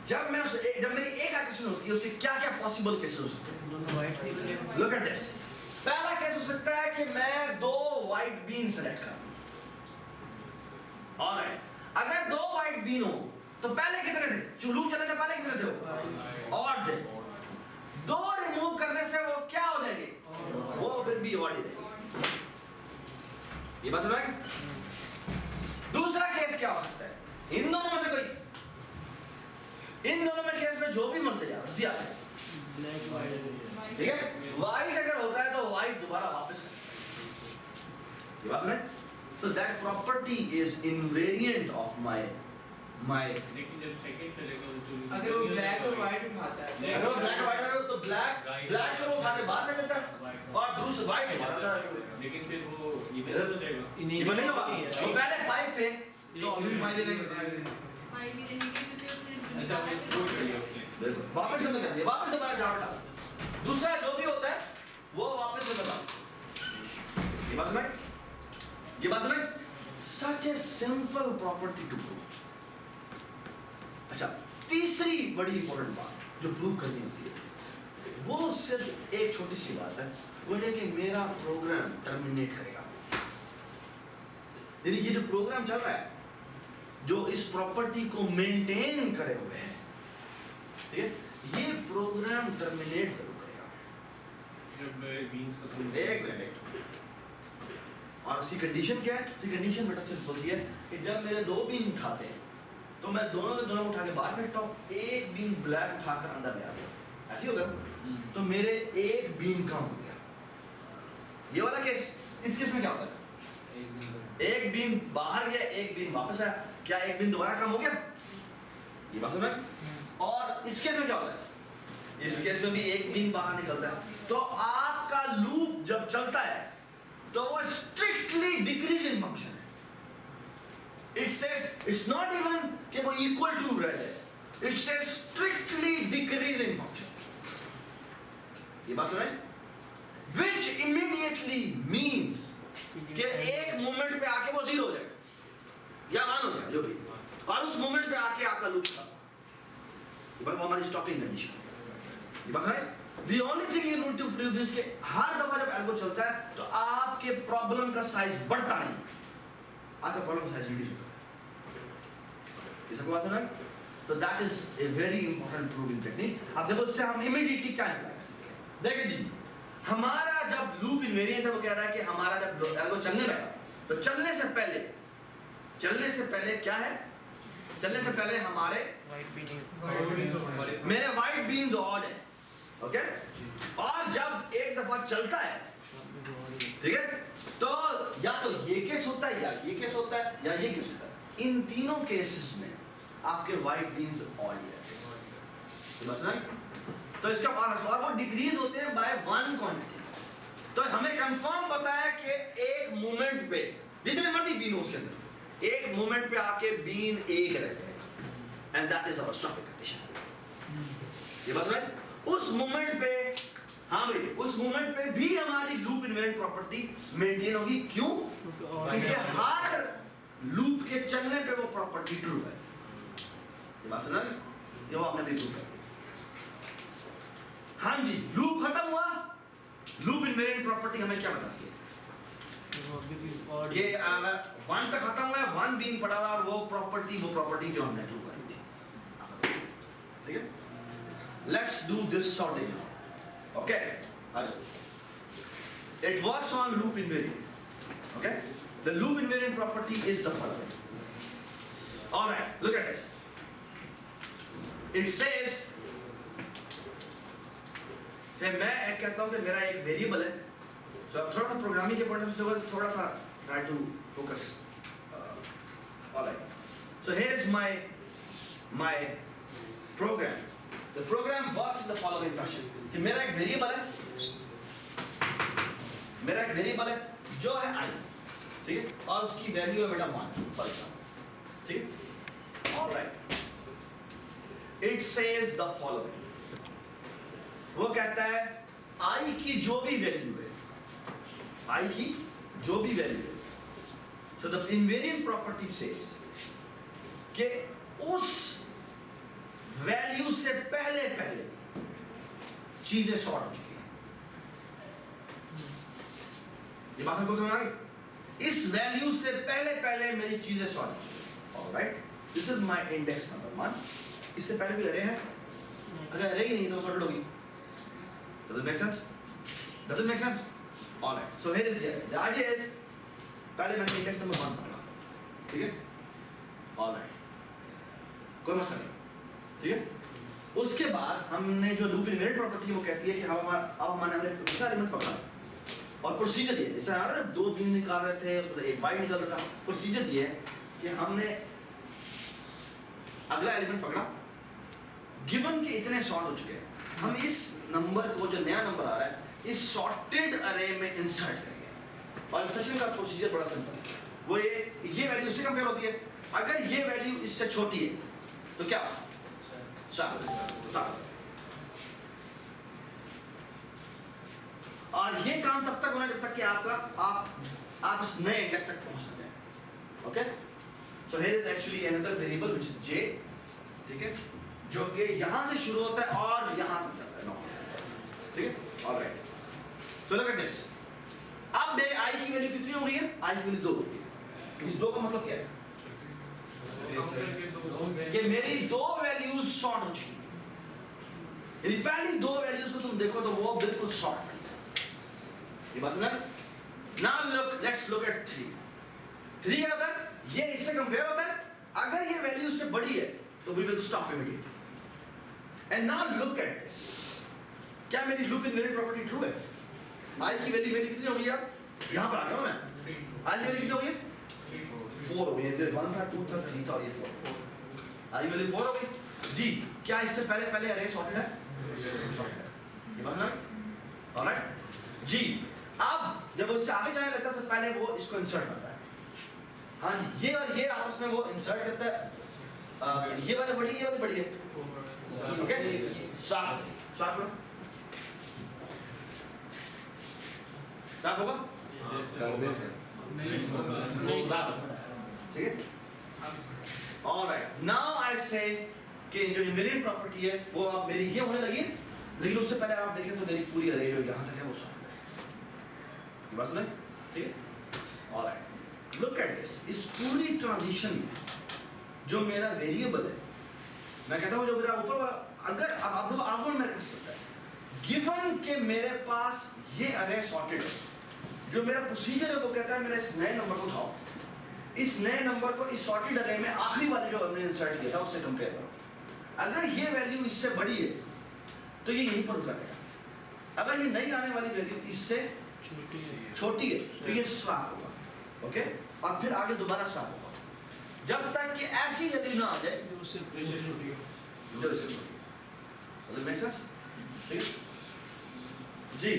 जब मेरी एक इटरेशन होती है उसके क्या क्या पॉसिबल केसेस हो सकते हैं? Look at this. पहला केस हो सकता है कि मैं 2 व्हाइट बीन सेलेक्ट करूं. ऑलराइट, अगर 2 व्हाइट बीन हो तो पहले कितने थे? चुलू चलने से पहले कितने थे? ऑड थे. 2 रिमूव करने से वो क्या हो जाएंगे? वो फिर भी ऑड ही थे. ये बात समझ? दूसरा केस क्या हो सकता है? इन दोनों में से कोई, इन दोनों में केस में जो भी मर्जी आ जाए, ठीक है? व्हाइट अगर होता है तो व्हाइट दोबारा वापस करें. ये बात समझ? So that property is invariant of my
लेकिन जब सेकंड चलेगा वो तो
अगर वो ब्लैक और व्हाइट उठाता है
अगर वो ब्लैक व्हाइट है तो ब्लैक को उठा के बाहर में देता है और दूसरा व्हाइट उठाता है.
लेकिन फिर वो ये बदल देगा.
ये नहीं होगा. तो पहले 5 थे जो अभी 5 नहीं.
भाई मेरे नीचे से
अच्छा वो करिए उसने
बिल्कुल वापस से लगा दिया, वापस दोबारा जाओ. दूसरा जो भी होता है वो वापस से लगा. ये बात समझ? ये बात समझ? Such a simple property to prove. अच्छा, तीसरी बड़ी इंपॉर्टेंट बात जो प्रूव करनी होती है वो सिर्फ एक छोटी सी बात है, वो ये कि मेरा प्रोग्राम टर्मिनेट करेगा. यानी ये जो प्रोग्राम चल रहा है जो इस प्रॉपर्टी को मेंटेन करे हुए है, ठीक है, ये प्रोग्राम टर्मिनेट जरूर करेगा.
जब बीन्स का
एक मिनट. और उसकी कंडीशन क्या है? उसकी कंडीशन बेटा सिंपल सी है कि जब मेरे 2 बीन उठाते हैं तो मैं दोनों के दोनों उठा के बाहर फेंकता हूँ, एक बीन ब्लैक उठाकर अंदर ले आता हूँ. ऐसे ही होगा तो मेरे एक बीन कम हो गया. ये वाला केस, इस केस में क्या होता है? एक बीन बाहर गया, एक बीन वापस आया. क्या एक बीन दोबारा कम हो गया? ये बात समझ? और इस केस में क्या होता है? इस केस में भी एक बीन बाहर निकलता है. तो आपका लूप जब चलता है तो वो स्ट्रिक्टली डिक्रीजिंग फंक्शन है. It says it's not even कि वो equal to रह जाए. It says strictly decreasing function. ये बात सुनाई? Which immediately means कि एक मोमेंट पे आके वो 0 हो जाएगा या 1 हो जाएगा जो भी, और उस मोमेंट पे आके आपका लूप खत्म. ये बात हमारी स्टॉपिंग कंडीशन. ये बात सुनाई? The only thing you need to prove is कि हर दफा जब एल्गो चलता है तो आपके प्रॉब्लम का साइज बढ़ता नहीं, आपका प्रॉब्लम का साइज रिड्यूस होता है. ये सबको बात सुना? तो that is a very important proving technique. अब देखो इससे हम इमीडिएटली क्या अप्लाई कर सकते हैं. देखिए जी, हमारा जब लूप इनवेरिएंट है वो कह रहा है कि हमारा जब एल्गो चलने लगा तो चलने से पहले क्या है? चलने से पहले हमारे मेरे व्हाइट बीन्स ऑड है, ओके? और जब एक दफा चलता है, ठीक है, तो या तो ये केस होता है या ये केस होता है या ये केस होता है. इन तीनों केसेस में आपके व्हाइट बीन्स ऑड रहते हैं. बस ना? तो इसका और वो डिक्रीज होते हैं बाय 1 क्वांटिटी. तो हमें कंफर्म पता है कि एक मोमेंट पे जितने मर्जी बीन हो उसके अंदर एक मोमेंट पे आके बीन एक रहते हैं, and that is our stopping condition. ये बस में उस मोमेंट पे, हाँ भाई, उस मोमेंट पे भी हमारी लूप इनवेरिएंट प्रॉपर्टी मेंटेन होगी. क्यों? क्योंकि हर लूप के चलने पे वो प्रॉपर्टी ट्रू है. ये बात सुना? ये वो आपने भी प्रूव कर दिया. हाँ जी, लूप खत्म हुआ. लूप इनवेरिएंट प्रॉपर्टी हमें क्या बताती है? ये अगर 1 पे खत्म हुआ है, 1 बीइंग पड़ा हुआ है, और वो प्रॉपर्टी जो हमने प्रूव करी थी, ठीक है? Let's do this sorting now, okay? It works on loop invariant, okay? The loop invariant property is the following. All right, look at this. It says कि मैं एक कहता हूँ कि मेरा एक वेरिएबल है, तो अब थोड़ा सा प्रोग्रामिंग के पॉइंट ऑफ व्यू से थोड़ा सा try to focus. All right. So here is my program. The program works in the following fashion. कि मेरा एक वेरिएबल है, जो है I, ठीक है? और उसकी वैल्यू है बेटा 1, फॉर एग्जाम्पल, ठीक है? All right. It says the following. वो कहता है I की जो भी वैल्यू है, so the invariant property says कि उस वैल्यू से पहले चीजें सॉर्ट हो चुकी हैं। ये बात हमको समझ आ गई? इस वैल्यू से पहले मेरी चीजें सॉर्ट हो चुकी हैं। Alright, this is my index number 1। इससे पहले भी अरे है, अगर अरे ही नहीं तो सॉर्टेड होगी। Does it make sense? Does it make sense? All right. So here is the idea is पहले मैंने इंडेक्स नंबर 1 पढ़ा, ठीक है? All right. कोई मसला नहीं, ठीक है? उसके बाद हमने जो लूप इनवेरिएंट प्रॉपर्टी वो कहती है कि हमने दूसरा एलिमेंट पकड़ा और प्रोसीजर ये, जैसे यार 2 बीन निकाल रहे थे, उसमें एक बाइट निकल रहा था। प्रोसीजर ये है कि हमने अगला एलिमेंट पकड़ा, गिवन के इतने सॉर्ट हो चुके हैं, हम इस नंबर को, जो नया नंबर आ रहा है, इस सॉर्टेड अरे में इंसर्ट करेंगे। और इंसर्शन का प्रोसीजर बड़ा सिंपल है, वो ये वैल्यू इससे कंपेयर होती है। अगर ये वैल्यू इससे छोटी है तो क्या और ये काम तब तक होना जब तक कि आप इस नए इंडेक्स तक पहुंचते हैं। Okay, so here is actually another variable which is j, ठीक है, जो कि यहां से शुरू होता है और यहां तक जाता है, नॉर्मल, ठीक है? Alright, so look at this. अब मेरे i की वैल्यू कितनी हो रही है? i की वैल्यू 2 हो रही है। इस 2 का मतलब क्या है? कि मेरी 2 वैल्यूज सॉर्ट हो चुकी हैं। यदि पहली 2 वैल्यूज को तुम देखो तो वो बिल्कुल सॉर्ट नहीं है। ये बात समझ? Now let's look at 3। 3 क्या होता है? ये इससे कंपेयर होता है। अगर ये वैल्यू इससे बड़ी है तो we will stop immediately. And now look at this. क्या मेरी लूप इनवेरिएंट प्रॉपर्टी ट्रू है? i की वैल्यू मेरी कितनी हो गई? अब यहां पर आ गया मैं। i की वैल्यू कितनी हो गई? 4 हो गई। इसलिए 1 था, 2 था, 3 था और ये 4। i की वैल्यू 4 हो गई जी। क्या इससे पहले अरे सॉर्टेड है? ये बात ना? ऑलराइट जी। अब जब उससे आगे जाने लगता है तो पहले वो इसको इंसर्ट करता है। हाँ जी, ये और ये आपस में वो इंसर्ट करता है। ये वाली बड़ी, ये वाली बड़ी है। ओके, साफ करो। साफ होगा? नहीं साफ, ठीक है? ऑलराइट, नाउ आई से कि जो इनवेरिएंट प्रॉपर्टी है वो आप मेरी ये होने लगी, लेकिन उससे पहले आप देखें तो मेरी पूरी अरे जो यहाँ तक है वो सॉर्ट है। बस नहीं, ठीक है? Alright, look at this. इस पूरी ट्रांजिशन में जो मेरा वेरिएबल है, मैं कहता हूँ जो मेरा ऊपर वाला, अगर अब आप देखो आगे मैं कर सकता है, गिवन के मेरे पास ये अरे सॉर्टेड है, जो मेरा प्रोसीजर है वो कहता है मेरा इस नए नंबर को उठाओ, इस नए नंबर को इस सॉर्टेड अरे में आखिरी वाले जो हमने इंसर्ट किया था उससे कंपेयर करो। अगर ये वैल्यू इससे बड़ी है तो ये यहीं पर रुका रहेगा। अगर ये नई आने वाली वैल्यू इससे छोटी है तो ये स्वैप होगा। ओके, और फिर आगे दोबारा स्वैप होगा जब तक कि ऐसी वैल्यू ना आ जाए जो इससे छोटी हो। Does it make sense? ठीक है जी।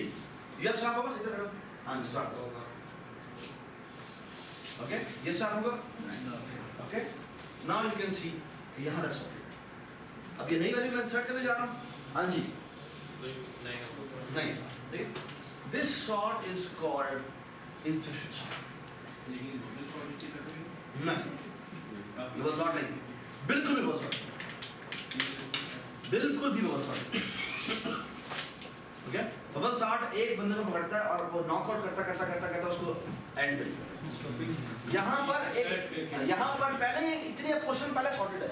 ये स्वैप होगा, इधर करो। हाँ, स्वैप होगा। ओके, ये स्वैप होगा। Okay, now you can see यहाँ तक सॉर्टेड है। अब ये नई वैल्यू मैं इंसर्ट करने जा रहा हूँ। हाँ जी, नहीं, ठीक है? This sort is called insertion sort. नहीं, रिवर्स सॉर्ट नहीं, बिल्कुल भी रिवर्स सॉर्ट, बिल्कुल भी reverse sort. Okay? Bubble sort एक बंदे को पकड़ता है और वो नॉकआउट करता उसको एंड पे यहाँ पर पहले ही इतने पोर्शन पहले सॉर्टेड है,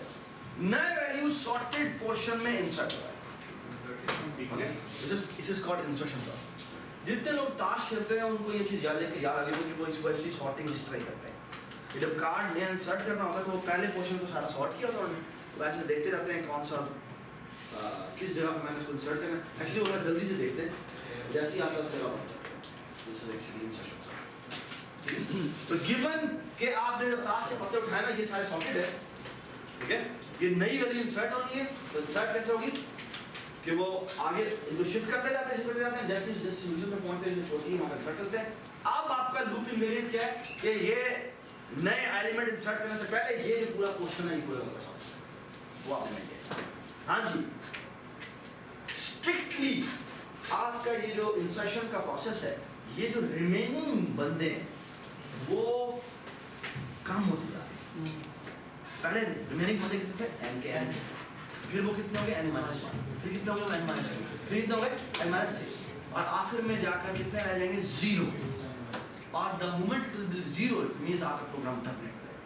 नए वैल्यू सॉर्टेड पोर्शन में इंसर्ट हो रहा है। Okay, this is called insertion sort. जितने लोग ताश खेलते हैं उनको ये चीज याद है कि याद आ गई कि वो इसको एक्चुअली सॉर्टिंग इस तरह करते हैं कि जब कार्ड नया इंसर्ट करना होता है तो वो पहले पोर्शन को सारा सॉर्ट किया होता है, तो ऐसे देखते रहते हैं कौन सा किस जगह पर मैंने इसको इंसर्ट करना है। एक्चुअली वो जल्दी से देखते हैं जैसे ही आपका जगह this is actually insertion sort. तो गिवन कि आपने जो ताश के पत्ते उठाए ना ये सारे सॉर्टेड है, ठीक है, ये नई वैल्यू इंसर्ट होनी है, तो इंसर्ट कैसे होगी कि वो आगे इनको शिफ्ट करते जाते हैं जैसे जिस सोल्यूशन पे पहुंचते हैं जो छोटी है वहां पर इंसर्ट करते हैं। अब आपका लूप इनवेरिएंट क्या है कि ये नए एलिमेंट इंसर्ट करने से पहले ये जो पूरा पोर्शन है ये पूरा होगा वो आपने किया। हाँ जी, स्ट्रिक्टली आपका ये जो इंसर्शन का प्रोसेस है, ये जो रिमेनिंग बंदे हैं वो कम होते जा रहे हैं। पहले रिमेनिंग बंदे कितने थे n के n, फिर वो कितने हो गए n-1, फिर कितने हो गए n-2, फिर कितने हो गए n-3, और आखिर में जाकर कितने रह जाएंगे 0। और the moment it will be 0 it means आपका प्रोग्राम टर्मिनेट हो जाएगा।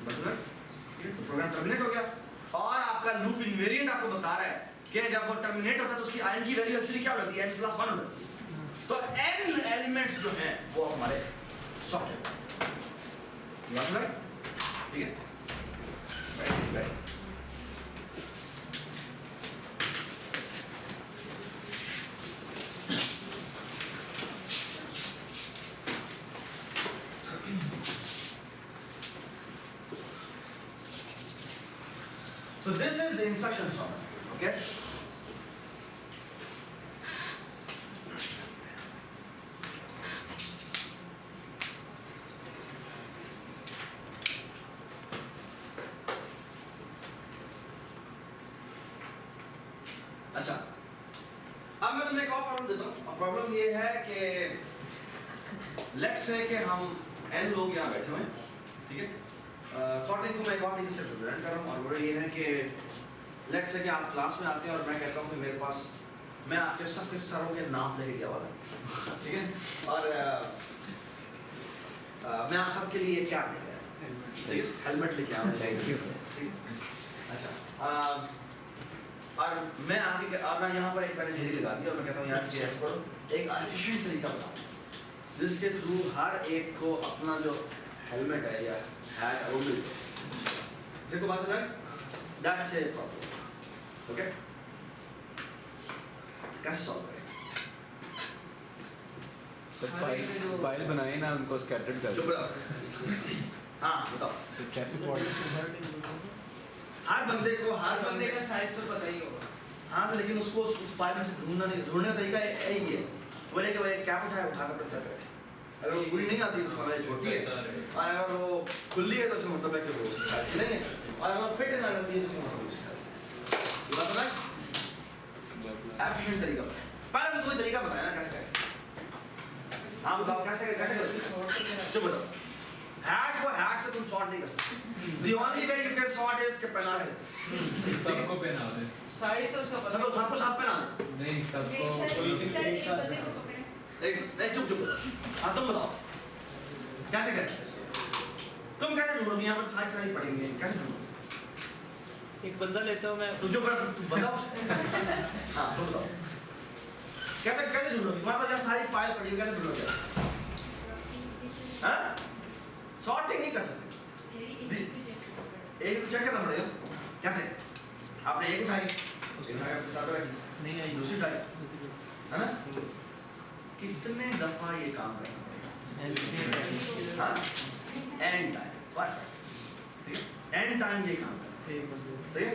मतलब ये तो प्रोग्राम टर्मिनेट हो गया और आपका लूप इनवेरिएंट आपको बता रहा है कि जब वो टर्मिनेट होता है तो उसकी n की वैल्यू एक्चुअली क्या होती है n+1 होती है। तो n एलिमेंट्स जो हैं वो हमारे सॉर्टेड है, मतलब ठीक है। Right So this is instruction sort, okay? अच्छा, अब मैं तुम्हें एक और प्रॉब्लम देता हूँ। प्रॉब्लम ये है कि लेट्स से कि हम n लोग यहाँ बैठे हुए हैं, ठीक है। सॉर्टिंग को मैं एक और तरीके से रिप्रेजेंट कर रहा हूँ और वो ये है कि लेट्स से कि आप क्लास में आते हैं और मैं कहता हूँ कि मेरे पास मैं आपके सबके सरों के नाम लेके गया हुआ था, ठीक है, और मैं आप सबके लिए क्या लेके आया, ठीक है, हेलमेट लेके आया।
Thank you sir.
अच्छा, और मैं आगे अब ना यहाँ पर एक मैंने ढेरी लगा दी और मैं कहता हूँ यार चेयर करो, एक एफिशिएंट तरीका बताओ जिसके थ्रू हर एक को अपना जो हेलमेट है या हैट है वो मिल जाए। देखो बात समझ, दैट्स ए प्रॉब्लम। ओके, कैसे सॉल्व करें?
सब फाइल बनाए ना उनको स्कैटर्ड कर।
चुप रहो। हाँ बताओ।
तो कैसे पॉइंट
हर बंदे
का साइज तो पता ही होगा।
हाँ तो लेकिन उसको उस फाइल में से ढूंढने का तरीका यही है, बोले कि वो एक कैप उठाकर प्रेस करें। अगर वो पूरी नहीं आती तो उसका मतलब छोटी है, और अगर वो खुली है तो उसका मतलब है कि वो उस साइज की नहीं है, और अगर फिट ना रहती है तो उसका मतलब उस साइज की। ये बात समझ? एफिशिएंट तरीका बताएं। पहले कोई तरीका बताया ना कैसे करें। हाँ बताओ कैसे करें? जो बताओ। हैट को हैट से तुम सॉर्ट नहीं कर सकते। The only way you can sort is कि पहना है।
सबको पहना दे।
साइज उसका पता
सबको साफ पहना दे।
नहीं सबको
नहीं चुप हाँ तुम बताओ कैसे करें? तुम कैसे ढूंढोगे? यहाँ पर सारी पड़ेंगे, कैसे ढूंढोगे?
एक बंदा लेता हूँ मैं।
तुम जो बताओ। हाँ तुम बताओ कैसे ढूंढोगे? तुम्हारे पास जब सारी फाइल पड़ी है कैसे ढूंढोगे? हाँ सॉर्टिंग नहीं कर सकते, एक को चेक करना पड़ेगा। कैसे? आपने एक उठाई नहीं आई, दूसरी उठाई है ना? कितने दफा ये काम करना पड़ेगा? हाँ एन टाइम, परफेक्ट, ठीक है, एन टाइम ये काम करना, ठीक है।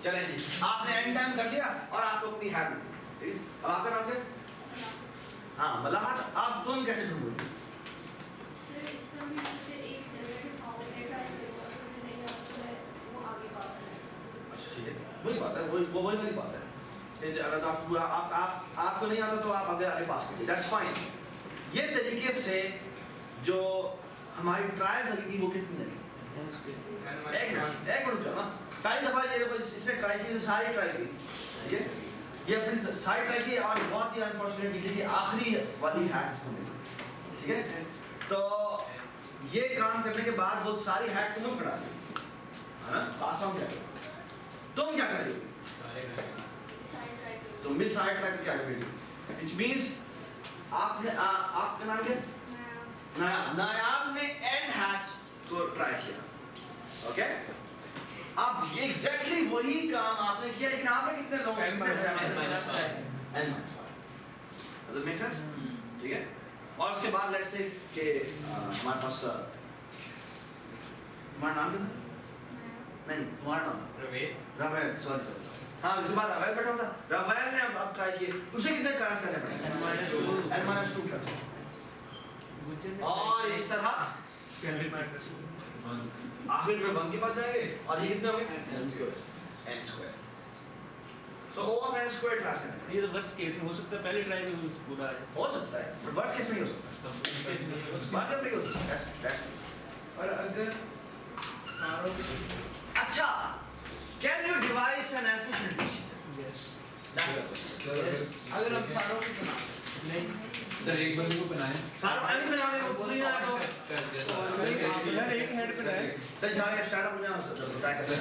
चलें जी, आपने एन टाइम कर लिया और आप अपनी हैट, ठीक है। अब आपका नाम क्या? हाँ मलाहत, आप तुम कैसे ढूंढोगे? ठीक है, वही बात है, वही वाली बात है। अगर तो आप पूरा आपको नहीं आता तो आप आगे पास करिए, दैट्स फाइन। ये तरीके से जो हमारी ट्रायल्स लगी थी वो कितनी लगी? एक मिनट जाओ ना। पहली दफा ये देखो इसने ट्राई की, सारी ट्राई की, ठीक है। ये अपनी साइड ट्राई की और बहुत ही अनफॉर्चुनेटली कि आखिरी वाली हैक इसको मिली, ठीक है? तो ये काम करने के बाद वो सारी हैक तुम्हें पढ़ा दी, है ना? पास ऑन क्या करो? तुम क्या करोगे? तुम भी साइड ट्राई क्या करोगे? Which means आपका नाम क्या? नायाब ने एंड हैश को ट्राई किया, ओके? अब ये एग्जैक्टली वही काम आपने किया, लेकिन आपने कितने लोग
n minus 5
Does it make sense? ठीक है? और उसके बाद लेट्स से कि हमारे पास तुम्हारा नाम क्या था? नहीं तुम्हारा नाम
प्रवेश
रावेल, सॉरी हाँ, उसके बाद रावेल बैठा था। रावेल ने अब ट्राई किए, उसे कितने ट्रायल्स करने पड़े? n-2 trials. और इस तरह आखिर में 1 के पास जाएंगे और ये कितने होंगे? n square. So O of n square trials करने पड़ेंगे।
ये तो वर्स्ट केस में हो सकता है, पहले ट्राई में पूरा है।
हो सकता है, but वर्स्ट केस में ही हो सकता है। वर्स्ट केस में ही हो सकता है। That's
और अगर सारों
अच्छा, can you devise an efficient procedure?
Yes.
That's the question.
अगर हम सारों को बना
नहीं।
सर एक बंदे को बनाएं।
सारा अभी बनाने को पूरी ना तो
यार एक हेड पे है।
चल सारे स्टार्ट अप हो जाओ, बताया कैसे?